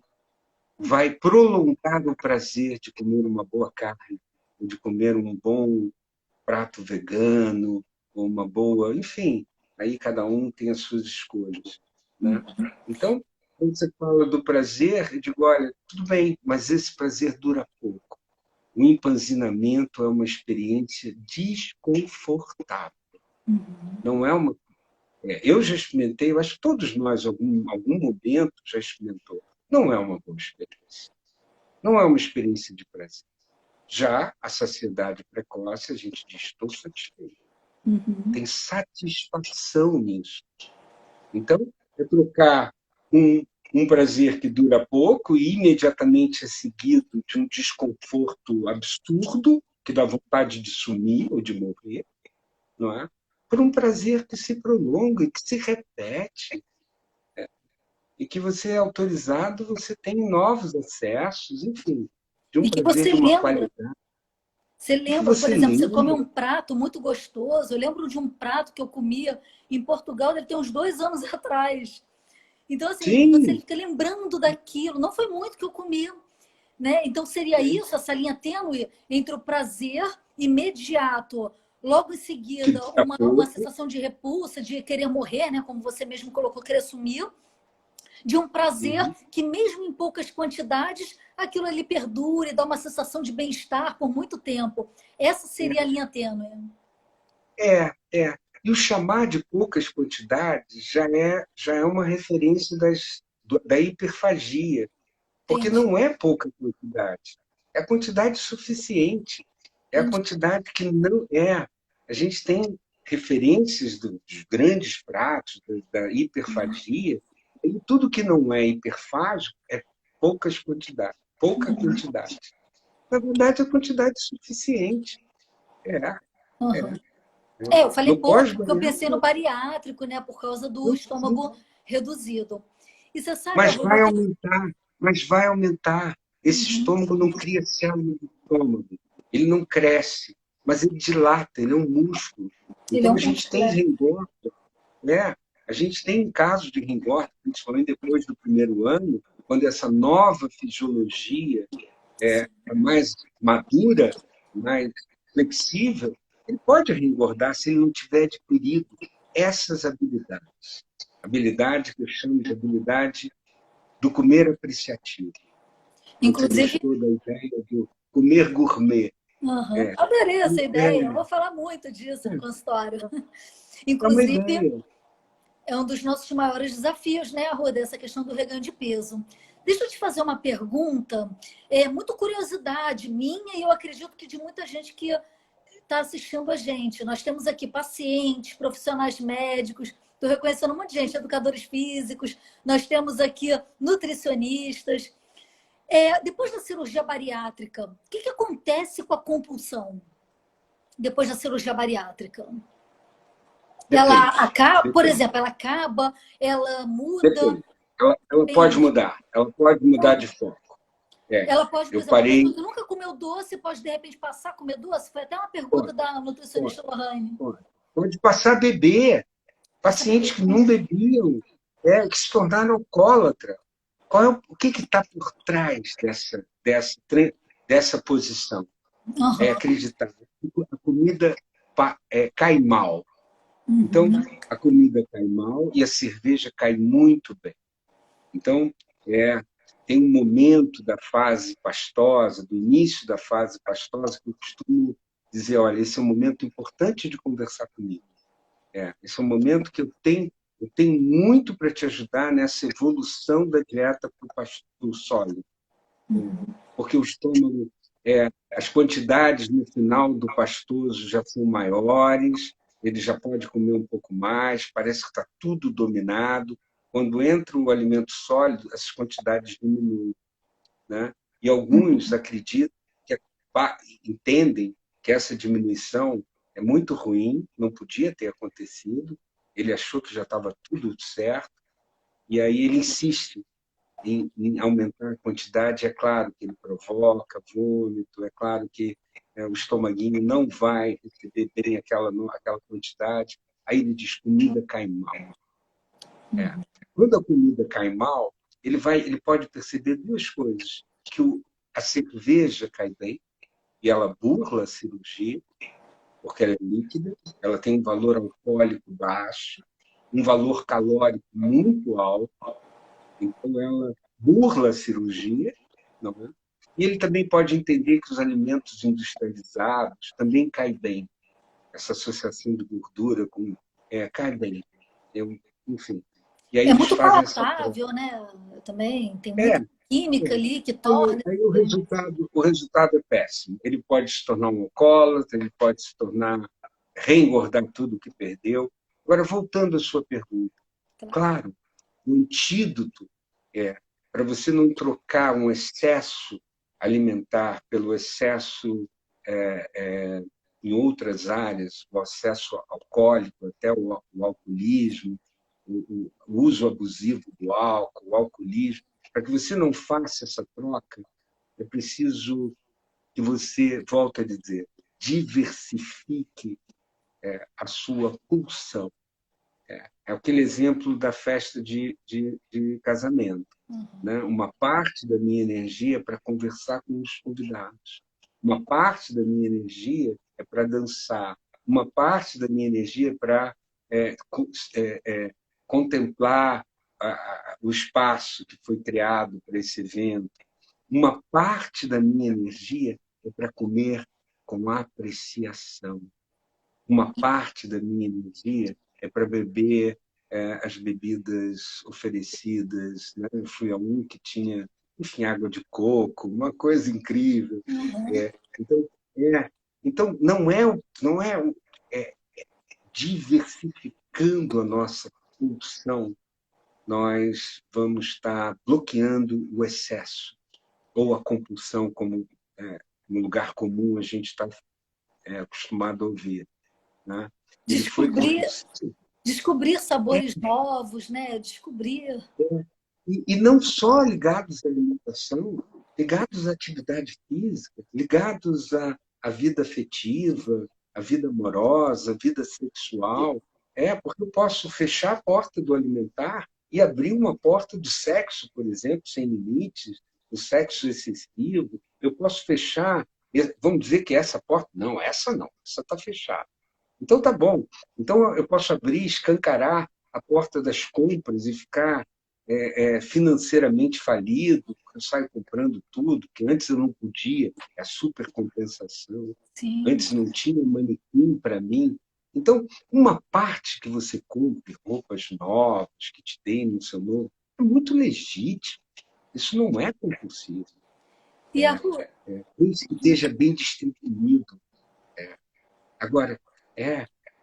S2: vai prolongar o prazer de comer uma boa carne. de comer um bom prato vegano, ou uma boa, enfim, aí cada um tem as suas escolhas, né? Então, quando você fala do prazer, eu digo, olha, tudo bem, mas esse prazer dura pouco. O empanzinamento é uma experiência desconfortável. Não é uma. Eu já experimentei, eu acho que todos nós, algum momento, já experimentou. Não é uma boa experiência. Não é uma experiência de prazer. Já a saciedade precoce, a gente diz, estou satisfeito. Tem satisfação nisso. Então, é trocar um prazer que dura pouco e imediatamente é seguido de um desconforto absurdo, que dá vontade de sumir ou de morrer, não é? Por um prazer que se prolonga e que se repete, e que você é autorizado, você tem novos acessos, enfim, de um
S1: E que
S2: prazer
S1: você
S2: de uma
S1: lembra.
S2: qualidade,
S1: Você
S2: e que
S1: lembra, por
S2: você
S1: exemplo, você come
S2: lembra.
S1: um prato muito gostoso. Eu lembro de um prato que eu comia em Portugal, deve ter uns 2 anos atrás. Então, assim, você
S2: Sim,
S1: fica lembrando daquilo. Não foi muito que eu comi, né? Então, seria isso, essa linha tênue entre o prazer imediato, logo em
S2: que
S1: seguida,
S2: dura
S1: uma
S2: pouco.
S1: sensação de repulsa, de querer morrer, né? Como você mesmo colocou, querer sumir, de um prazer
S2: Uhum.
S1: que, mesmo em poucas quantidades, aquilo ali perdura e dá uma sensação de bem-estar por muito tempo. Essa seria a linha tênue.
S2: É. E o chamar de poucas quantidades já é uma referência da hiperfagia, porque
S1: Entendi,
S2: não é pouca quantidade, é a quantidade suficiente, é a
S1: entendi.
S2: quantidade que não é. A gente tem referências dos grandes pratos, da hiperfagia, e tudo que não é hiperfágico é pouca quantidade. Na verdade, é quantidade suficiente. É,
S1: Uhum.
S2: é.
S1: Eu falei
S2: No
S1: pouco, porque eu pensei no
S2: pós-bariátrico,
S1: bariátrico, né? Por causa do
S2: sim,
S1: estômago reduzido. E você sabe,
S2: mas
S1: Arruda,
S2: vai aumentar, mas vai aumentar. Esse
S1: uhum.
S2: estômago não cria célula do estômago, ele não cresce, mas ele dilata, ele é um músculo.
S1: Ele é
S2: Então
S1: um
S2: a gente
S1: músculo,
S2: tem
S1: é.
S2: ringorda, né? A gente tem casos de ringorda, principalmente depois do primeiro ano, quando essa nova fisiologia é mais madura, mais flexível, ele pode reengordar se ele não tiver adquirido essas habilidades. Habilidade que eu chamo de habilidade do comer apreciativo. Quando você
S1: Inclusive,
S2: gostou da ideia do comer gourmet.
S1: uhum.
S2: É,
S1: Adorei essa ideia. Eu
S2: é,
S1: vou falar muito disso no consultório.
S2: é uma
S1: Inclusive,
S2: ideia.
S1: é um dos nossos maiores desafios, né, Arruda, essa questão do reganho de peso. Deixa eu te fazer uma pergunta, muito curiosidade minha e eu acredito que de muita gente que está assistindo a gente. Nós temos aqui pacientes, profissionais médicos, estou reconhecendo um monte de gente, educadores físicos, nós temos aqui nutricionistas. Depois da cirurgia bariátrica, o que acontece com a compulsão depois da cirurgia bariátrica? Ela
S2: Depende.
S1: acaba, por
S2: Depende.
S1: exemplo, ela acaba, ela muda,
S2: Depende. Ela pode
S1: depende.
S2: mudar. Ela pode mudar de foco. É,
S1: Ela pode, por
S2: eu
S1: exemplo, uma pessoa
S2: parei.
S1: que nunca comeu doce pode de repente passar a comer doce? Foi até uma pergunta
S2: Pode,
S1: da
S2: pode,
S1: nutricionista Lohane.
S2: pode passar a beber.
S1: Passa a
S2: Pacientes
S1: beber.
S2: que não bebiam, que se tornaram alcoólatra. O que está por trás dessa posição? É
S1: Uhum.
S2: acreditar que a comida cai mal. Então, a comida cai mal e a cerveja cai muito bem. Então, tem um momento da fase pastosa, do início da fase pastosa, que eu costumo dizer, olha, esse é um momento importante de conversar comigo. Esse é um momento que eu tenho muito para te ajudar nessa evolução da dieta para o sólido. Porque o estômago, as quantidades no final do pastoso já são maiores, ele já pode comer um pouco mais, parece que está tudo dominado. Quando entra o alimento sólido, essas quantidades diminuem, né? E alguns acreditam, que, entendem que essa diminuição é muito ruim, não podia ter acontecido, ele achou que já estava tudo certo, e aí ele insiste em aumentar a quantidade. É claro que ele provoca vômito, é claro que o estomaguinho não vai receber bem aquela quantidade, aí ele diz comida cai mal. É. Quando a comida cai mal, ele pode perceber duas coisas: que a cerveja cai bem e ela burla a cirurgia, porque ela é líquida, ela tem um valor alcoólico baixo, um valor calórico muito alto, então ela burla a cirurgia, não é? E ele também pode entender que os alimentos industrializados também caem bem. Essa associação de gordura com cai bem. Enfim. E aí
S1: É
S2: eles
S1: muito
S2: fazem essa troca.
S1: palatável, né? Também tem
S2: É,
S1: muita química
S2: é.
S1: ali que torna.
S2: Aí o resultado é péssimo. Ele pode se tornar um alcoólatra, ele pode se tornar, reengordar tudo que perdeu. Agora, voltando à sua pergunta, claro, o antídoto é para você não trocar um excesso alimentar pelo excesso em outras áreas, o excesso alcoólico, até o alcoolismo, o uso abusivo do álcool, o alcoolismo. Para que você não faça essa troca, é preciso que você, volto a dizer, diversifique a sua pulsão. É aquele exemplo da festa de casamento. Né? Uma parte da minha energia é para conversar com os convidados. Uma parte da minha energia é para dançar. Uma parte da minha energia é para contemplar o espaço que foi criado para esse evento. Uma parte da minha energia é para comer com apreciação. Uma parte da minha energia é para beber as bebidas oferecidas. Né? Eu fui a um que tinha, enfim, água de coco, uma coisa incrível. É, então, então, não é diversificando a nossa pulsão, nós vamos estar bloqueando o excesso ou a compulsão, como no lugar comum a gente está acostumado a ouvir. Né? Ele foi
S1: Descobrir,
S2: compulsivo.
S1: descobrir
S2: É,
S1: sabores novos, né? Descobrir.
S2: e não só ligados à alimentação, ligados à atividade física, ligados à vida afetiva, à vida amorosa, à vida sexual. Porque eu posso fechar a porta do alimentar e abrir uma porta do sexo, por exemplo, sem limites, do sexo excessivo. Eu posso fechar, vamos dizer que essa porta, não, essa está fechada. Então tá bom. Então eu posso abrir, escancarar a porta das compras e ficar financeiramente falido, porque eu saio comprando tudo, que antes eu não podia, é a supercompensação.
S1: Sim.
S2: Antes não tinha um manequim para mim. Então, uma parte que você compre roupas novas, que te deem no seu novo, é muito legítimo. Isso não é compulsivo.
S1: E a rua?
S2: Desde que esteja bem distribuído. Agora,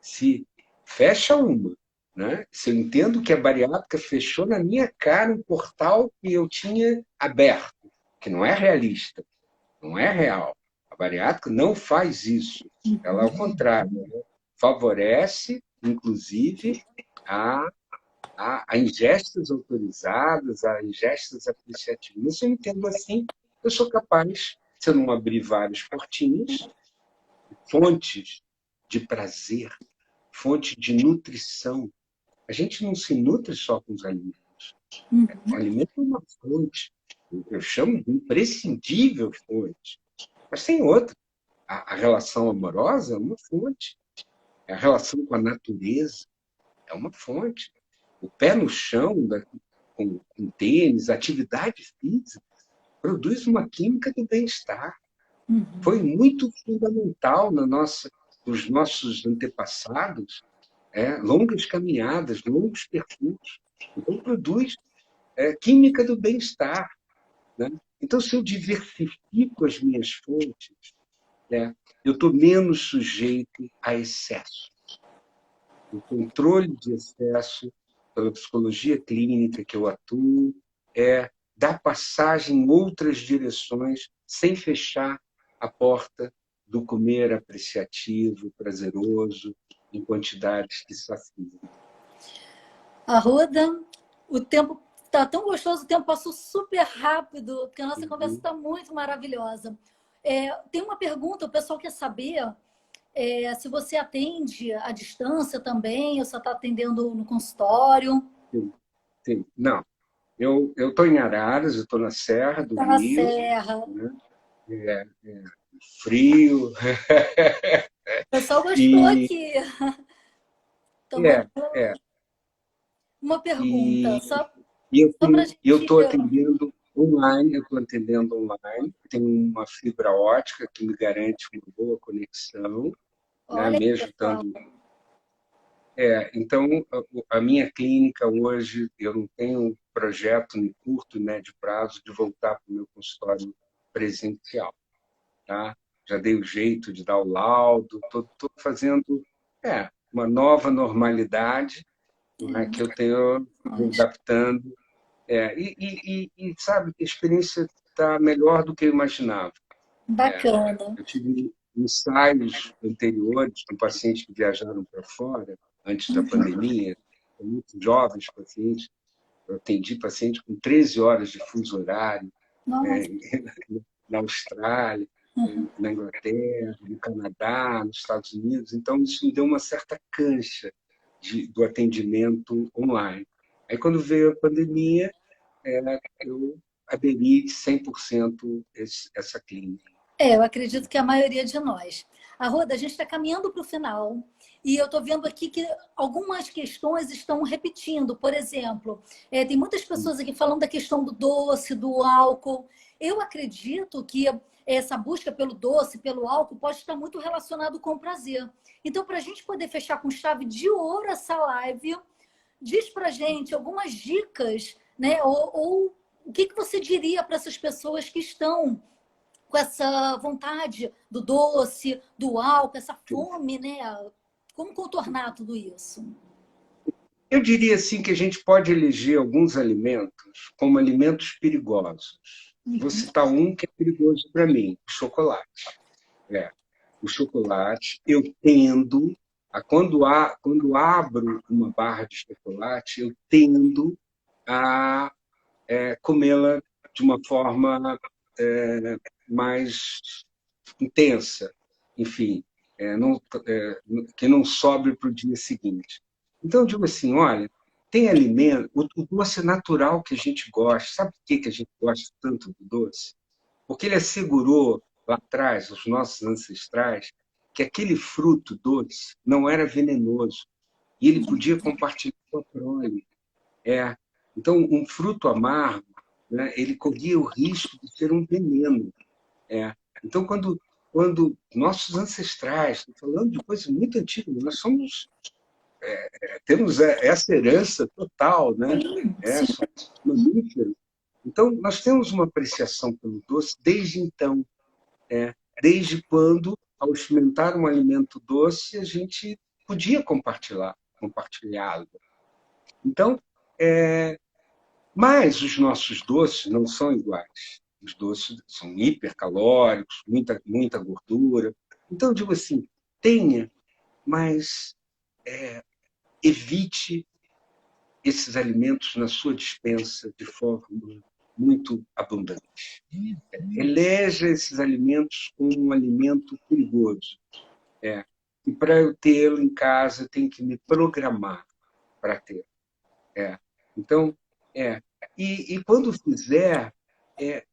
S2: se fecha uma, né? Se eu entendo que a bariátrica fechou na minha cara um portal que eu tinha aberto, que não é realista, não é real. A bariátrica não faz isso. Ela, ao contrário, né? Favorece, inclusive, a ingestas autorizadas, a ingestas apreciativas. Se eu entendo assim, eu sou capaz, se eu não abrir várias portinhas, fontes de prazer, fonte de nutrição. A gente não se nutre só com os alimentos. O alimento é uma fonte. Eu chamo de imprescindível fonte. Mas tem outra. A relação amorosa é uma fonte. A relação com a natureza é uma fonte. O pé no chão, com tênis, atividade física, produz uma química do bem-estar. Foi muito fundamental nos nossos antepassados, longas caminhadas, longos percursos. Então, produz química do bem-estar. Né? Então, se eu diversifico as minhas fontes, eu estou menos sujeito a excesso. O controle de excesso, pela psicologia clínica que eu atuo, é dar passagem em outras direções sem fechar a porta do comer apreciativo, prazeroso, em quantidades que saciam.
S1: Arruda, o tempo está tão gostoso, o tempo passou super rápido, porque a nossa conversa está muito maravilhosa. Tem uma pergunta, o pessoal quer saber se você atende à distância também, ou só está atendendo no consultório.
S2: Sim, sim. Não, eu estou em Araras, eu estou na Serra do
S1: Está na
S2: Rio,
S1: Serra.
S2: né? frio.
S1: O pessoal gostou
S2: E,
S1: aqui.
S2: é,
S1: Tomando
S2: é.
S1: uma pergunta,
S2: E,
S1: só,
S2: e eu
S1: só para a
S2: eu
S1: gente.
S2: estou atendendo online, eu estou atendendo online, tenho uma fibra ótica que me garante uma boa conexão, né,
S1: Olha aí,
S2: mesmo
S1: pessoal.
S2: estando. Então, a minha clínica hoje, eu não tenho um projeto em curto e médio prazo de voltar para o meu consultório presencial, tá? Já dei o jeito de dar o laudo, estou fazendo uma nova normalidade, né, que eu tenho me
S1: Nós.
S2: adaptando. Sabe, a experiência está melhor do que eu imaginava. É,
S1: Bacana.
S2: eu tive ensaios anteriores com pacientes que viajaram para fora, antes da pandemia, muito jovens pacientes. Eu atendi pacientes com 13 horas de fuso horário,
S1: Nossa,
S2: é, na Austrália, na Inglaterra, no Canadá, nos Estados Unidos. Então, isso me deu uma certa cancha do atendimento online. Aí, quando veio a pandemia, eu aderi 100% essa clínica.
S1: eu acredito que a maioria de nós. Arruda, a gente está caminhando para o final e eu estou vendo aqui que algumas questões estão repetindo. Por exemplo, tem muitas pessoas aqui falando da questão do doce, do álcool. Eu acredito que essa busca pelo doce, pelo álcool, pode estar muito relacionado com o prazer. Então, para a gente poder fechar com chave de ouro essa live, diz para gente algumas dicas, né? Ou o que você diria para essas pessoas que estão com essa vontade do doce, do álcool, essa fome, né? Como contornar tudo isso?
S2: Eu diria assim que a gente pode eleger alguns alimentos como alimentos perigosos. Vou citar um que é perigoso para mim, o chocolate. É, o chocolate, eu tendo quando abro uma barra de chocolate, eu tendo a comê-la de uma forma mais intensa, enfim, não, que não sobre para o dia seguinte. Então, eu digo assim, olha, tem alimento, o doce natural que a gente gosta, sabe por que a gente gosta tanto do doce? Porque ele assegurou lá atrás, os nossos ancestrais, que aquele fruto doce não era venenoso e ele podia compartilhar com a prole. É. Então, um fruto amargo, né, ele corria o risco de ser um veneno. É. Então, quando nossos ancestrais, estou falando de coisa muito antiga, nós temos essa herança total, né?
S1: Sim, sim.
S2: Somos mamíferos. Então, nós temos uma apreciação pelo doce desde então. Desde quando, ao experimentar um alimento doce, a gente podia compartilhá-lo. Então, mas os nossos doces não são iguais. Os doces são hipercalóricos, muita gordura. Então, eu digo assim, tenha, mas evite esses alimentos na sua dispensa de forma muito abundante. Eleja esses alimentos como um alimento perigoso. E para eu tê-lo em casa, eu tenho que me programar para ter. Então, é. E quando fizer,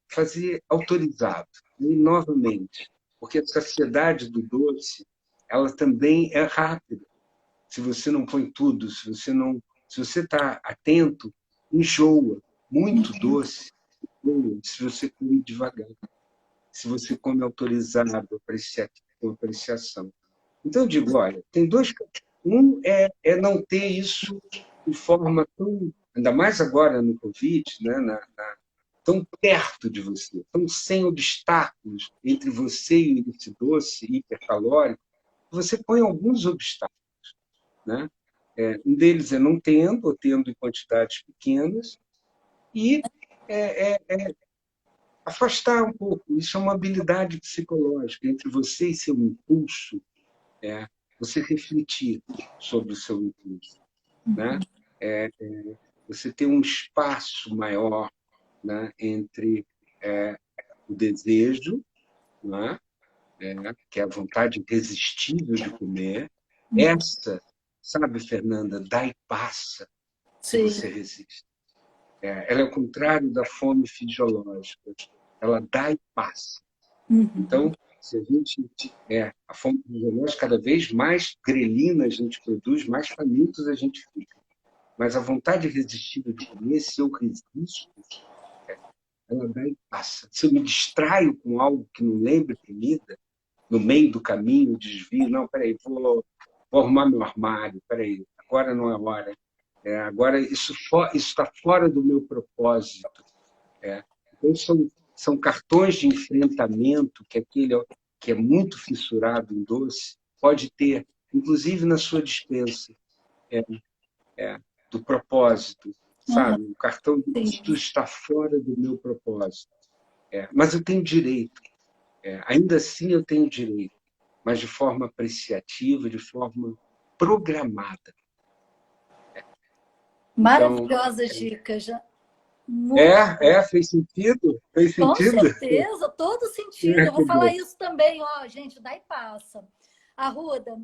S2: fazer autorizado. E, novamente, porque a saciedade do doce, ela também é rápida. Se você não põe tudo, se você está atento, enjoa. Muito doce, enjoa, se você come devagar, se você come autorizado, com apreciação. Então, eu digo, olha, tem dois. Um é não ter isso de forma tão. Ainda mais agora no Covid, né, tão perto de você, tão sem obstáculos entre você e esse doce hipercalórico, você põe alguns obstáculos. Né? Um deles é não tendo, ou tendo em quantidades pequenas, e afastar um pouco. Isso é uma habilidade psicológica entre você e seu impulso, você refletir sobre o seu impulso. Né? Você ter um espaço maior, né, entre o desejo, né, que é a vontade irresistível de comer, essa, sabe, Fernanda, dá e passa se
S1: Sim.
S2: você resiste. Ela é o contrário da fome fisiológica. Ela dá e passa. Então, Se a gente a fonte fisiológica, cada vez mais grelina a gente produz, mais famintos a gente fica. Mas a vontade irresistível de comer, se eu resisto, ela dá e passa. Se eu me distraio com algo que não lembre comida, no meio do caminho, desvio, não, peraí, vou arrumar meu armário, peraí, agora não é hora. Agora isso está fora do meu propósito. Então, são cartões de enfrentamento que aquele que é muito fissurado em doce pode ter, inclusive na sua despensa, do propósito, sabe? O cartão de isto está fora do meu propósito. Mas eu tenho direito. Ainda assim eu tenho direito, mas de forma apreciativa, de forma programada.
S1: Maravilhosas dicas.
S2: Fez sentido? Fez
S1: Com
S2: sentido?
S1: certeza, todo sentido. Eu vou falar isso também, gente, dá e passa. Arruda,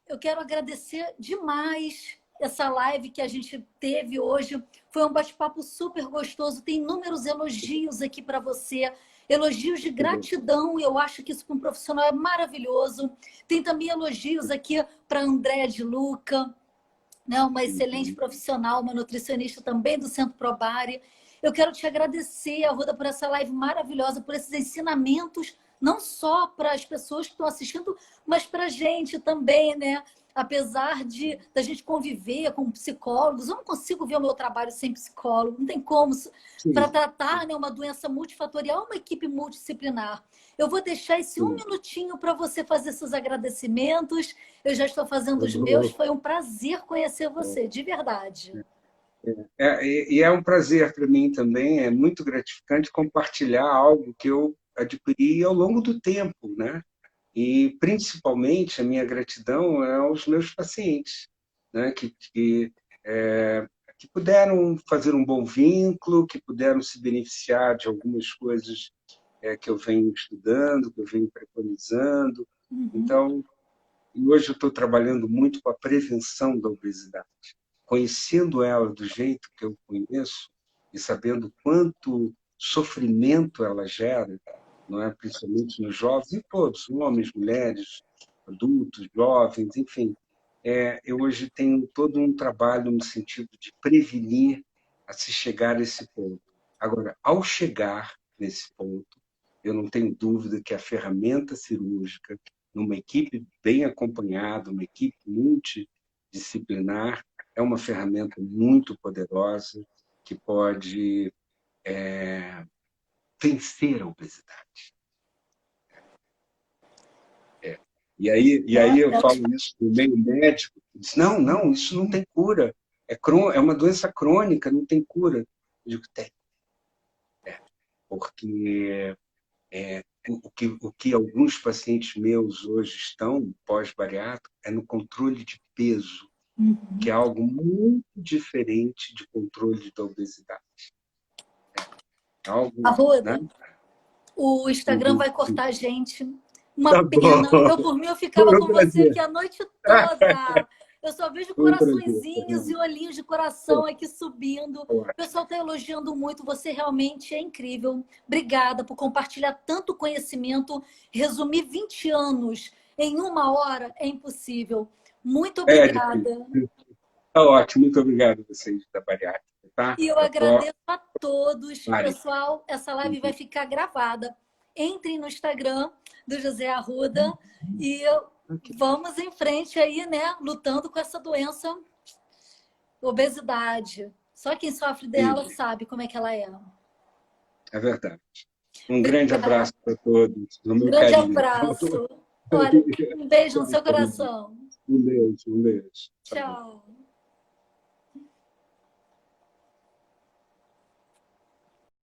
S1: eu quero agradecer demais essa live que a gente teve hoje. Foi um bate-papo super gostoso. Tem inúmeros elogios aqui para você. Elogios de gratidão. Eu acho que isso para um profissional é maravilhoso. Tem também elogios aqui para Andréa de Luca, né? Uma excelente profissional, uma nutricionista também do Centro Probari. Eu quero te agradecer, Arruda, por essa live maravilhosa, por esses ensinamentos, não só para as pessoas que estão assistindo, mas para a gente também, né? Apesar da gente conviver com psicólogos, eu não consigo ver o meu trabalho sem psicólogo, não tem como. Para tratar, né, uma doença multifatorial, uma equipe multidisciplinar. Eu vou deixar esse um minutinho para você fazer seus agradecimentos. Eu já estou fazendo os meus. Foi um prazer conhecer você, de verdade.
S2: E é um prazer para mim também, é muito gratificante compartilhar algo que eu adquiri ao longo do tempo, né? E, principalmente, a minha gratidão é aos meus pacientes, né? que puderam fazer um bom vínculo, que puderam se beneficiar de algumas coisas que eu venho estudando, que eu venho preconizando. Então, hoje eu estou trabalhando muito com a prevenção da obesidade. Conhecendo ela do jeito que eu conheço e sabendo quanto sofrimento ela gera, não é? Principalmente nos jovens, e todos, homens, mulheres, adultos, jovens, enfim. Eu hoje tenho todo um trabalho no sentido de prevenir a se chegar a esse ponto. Agora, ao chegar nesse ponto, eu não tenho dúvida que a ferramenta cirúrgica, numa equipe bem acompanhada, uma equipe multidisciplinar, é uma ferramenta muito poderosa que pode vencer a obesidade. E aí eu falo isso no meio médico, diz, não, isso não tem cura, é uma doença crônica, não tem cura. Eu digo, tem. Porque o que alguns pacientes meus hoje estão, pós-bariátrico, é no controle de peso, que é algo muito diferente de controle da obesidade.
S1: Arruda,
S2: né?
S1: O Instagram vai cortar a gente. Uma pena. Por mim, eu ficava com você aqui a noite toda. Eu só vejo coraçõezinhos e olhinhos de coração aqui subindo. O pessoal está elogiando muito. Você realmente é incrível. Obrigada por compartilhar tanto conhecimento. Resumir 20 anos em 1 hora é impossível. Muito obrigada.
S2: Tá ótimo. Muito obrigado a vocês da bariátrica. Tá?
S1: E eu agradeço a todos. Pessoal, essa live vai ficar gravada. Entrem no Instagram do José Arruda e vamos em frente aí, né? Lutando com essa doença, obesidade. Só quem sofre dela sabe como é que ela é.
S2: É verdade. Um grande abraço para todos.
S1: Um grande abraço. Olha, um beijo no seu coração.
S2: Um beijo.
S1: Tchau.